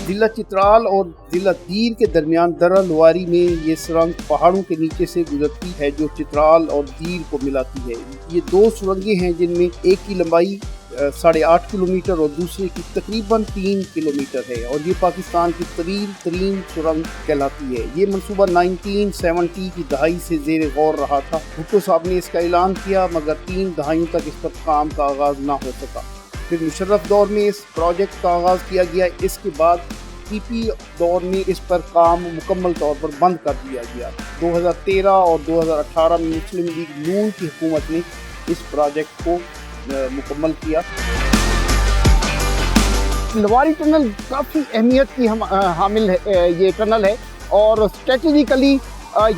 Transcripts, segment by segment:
जिला चित्राल और जिला दीर के दरमियान दर्रा लवारी में ये सुरंग पहाड़ों के नीचे से गुजरती है जो चित्राल और दीर को मिलाती है। ये दो सुरंगें हैं जिनमें एक की लंबाई 8.5 किलोमीटर और दूसरे की तकरीबन 3 किलोमीटर है और ये पाकिस्तान की तवील तरीन सुरंग कहलाती है। ये मनसूबा 1970 की दहाई से जेर गौर रहा था। भुट्टो साहब ने इसका ऐलान किया मगर 3 दहाइयों तक इस पर काम का आगाज़ ना हो सका। फिर मुशर्रफ दौर में इस प्रोजेक्ट का आगाज़ किया गया। इसके बाद पीपी दौर में इस पर काम मुकम्मल तौर पर बंद कर दिया गया। 2013 और 2018 में मुस्लिम लीग नून की हुकूमत ने इस प्रोजेक्ट को मुकम्मल किया। लवारी टनल काफ़ी अहमियत की हामिल है, ये टनल है और स्ट्रेटजिकली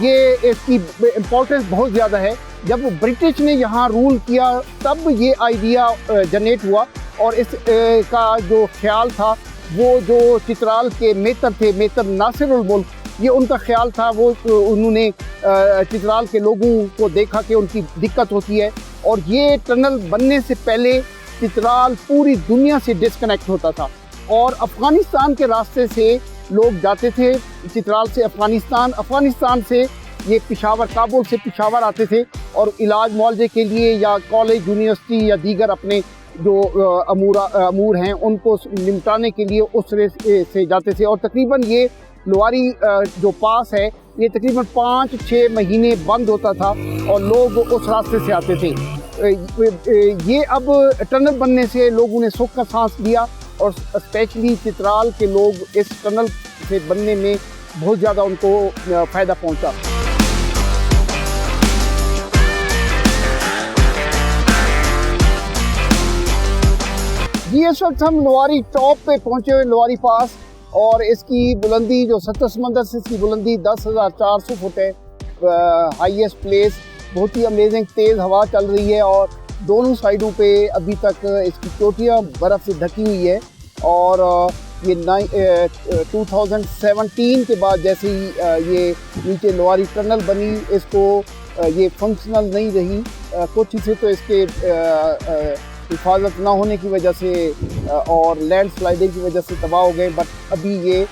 ये इसकी इम्पोर्टेंस बहुत ज़्यादा है। जब ब्रिटिश ने यहाँ रूल किया तब ये आइडिया जनरेट हुआ और इस का जो ख्याल था वो जो चित्राल के मेतर थे, मेतर नासिरुल मुल्क, ये उनका ख्याल था। वो उन्होंने चित्राल के लोगों को देखा कि उनकी दिक्कत होती है और ये टनल बनने से पहले चित्राल पूरी दुनिया से डिस्कनेक्ट होता था और अफ़गानिस्तान के रास्ते से लोग जाते थे चित्राल से अफ़गानिस्तान से ये पेशावर, काबुल से पेशावर आते थे और इलाज मुआवजे के लिए या कॉलेज, यूनिवर्सिटी या दीगर अपने जो अमूर हैं उनको निपटाने के लिए उस से जाते थे। और तकरीबन ये लवारी जो पास है ये तकरीबन 5-6 महीने बंद होता था और लोग उस रास्ते से आते थे। ये अब टनल बनने से लोगों ने सुख का सांस लिया और स्पेशली चित्राल के लोग इस टनल से बनने में बहुत ज़्यादा उनको फ़ायदा पहुंचा। इस वक्त हम लवारी टॉप पे पहुंचे हुए, लवारी पास, और इसकी बुलंदी जो 70 समंदर से इसकी बुलंदी 10,400 फुट है। हाईएस्ट प्लेस, बहुत ही अमेजिंग तेज़ हवा चल रही है और दोनों साइडों पे अभी तक इसकी चोटियाँ बर्फ़ से ढकी हुई है। और ये 2017 के बाद जैसे ही ये नीचे लवारी टनल बनी, इसको ये फंक्शनल नहीं रही। कुछ हिस्से तो इसके हिफाजत ना होने की वजह से और लैंड स्लाइडिंग की वजह से तबाह हो गए, बट अभी ये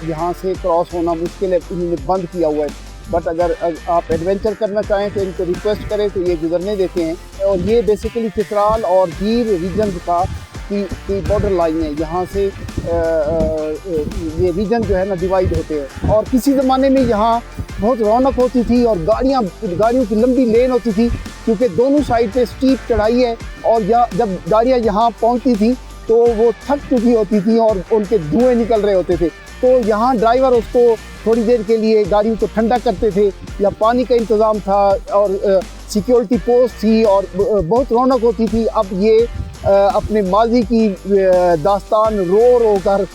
यहाँ से क्रॉस होना मुश्किल है, इन्होंने बंद किया हुआ है। बट अगर आप एडवेंचर करना चाहें तो इनको रिक्वेस्ट करें तो ये गुजरने देते हैं। और ये बेसिकली चित्राल और दीर रीजन की बॉर्डर लाइन है। यहाँ से ये रीजन जो है ना डिवाइड होते हैं और किसी ज़माने में यहाँ बहुत रौनक होती थी और गाड़ियों की लंबी लेन होती थी क्योंकि दोनों साइड पे स्टीप चढ़ाई है और जब गाड़ियाँ यहाँ पहुँचती थी तो वो थक चुकी होती थी और उनके धुएँ निकल रहे होते थे। तो यहाँ ड्राइवर उसको थोड़ी देर के लिए गाड़ियों को ठंडा करते थे या पानी का इंतज़ाम था और सिक्योरिटी पोस्ट थी और बहुत रौनक होती थी। अब ये अपने माजी की दास्तान रो कर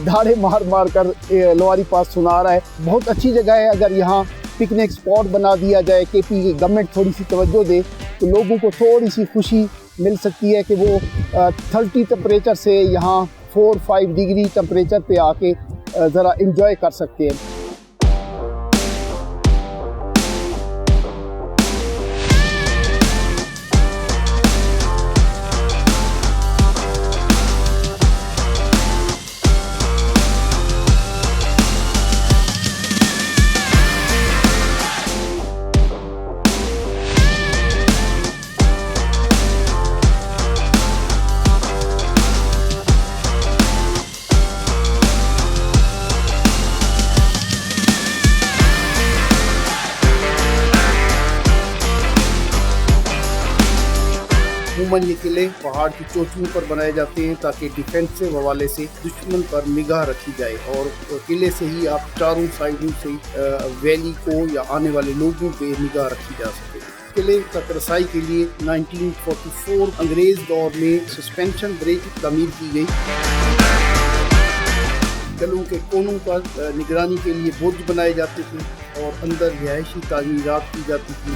धाड़े मार कर लवारी पास सुना रहा है। बहुत अच्छी जगह है। अगर यहाँ पिकनिक स्पॉट बना दिया जाए, केपी की गवर्नमेंट थोड़ी सी तवज्जो दे तो लोगों को थोड़ी सी खुशी मिल सकती है कि वो 30 टेम्परेचर से यहाँ 4-5 डिग्री टेम्परेचर पे आके ज़रा इंजॉय कर सकते हैं। ये किले पहाड़ की चोटियों पर बनाए जाते हैं ताकि डिफेंसिव हवाले से दुश्मन पर निगाह रखी जाए और किले से ही आप चारों साइडों से वैली को या आने वाले लोगों पे निगाह रखी जा सके। किले तक रसाई के लिए 1944 अंग्रेज दौर में सस्पेंशन ब्रिज तमीर की गई। किलों के कोनों पर निगरानी के लिए बुर्ज बनाए जाते थे और अंदर रिहायशी तामीरात की जाती थी।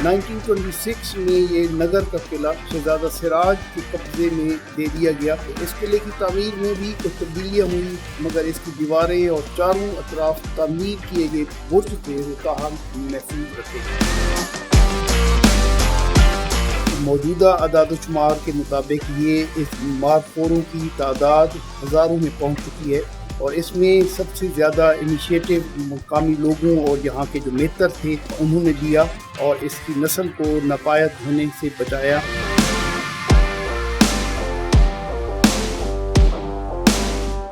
1926 में ये नगर का किला शहजादा सिराज के कब्जे में दे दिया गया। इस किले की तामीर में भी कुछ तब्दीलियाँ हुई मगर इसकी दीवारें और चारों अतराफ तामीर किए गए बुर्ज थे वो ताहम महफूज रखे। मौजूदा अदाद-ओ-शुमार के मुताबिक ये इस मारखोरों की तादाद हज़ारों में पहुंच चुकी है और इसमें सबसे ज़्यादा इनिशिएटिव मुकामी लोगों और यहाँ के जो मेहतर थे उन्होंने दिया और इसकी नस्ल को नापायद होने से बचाया।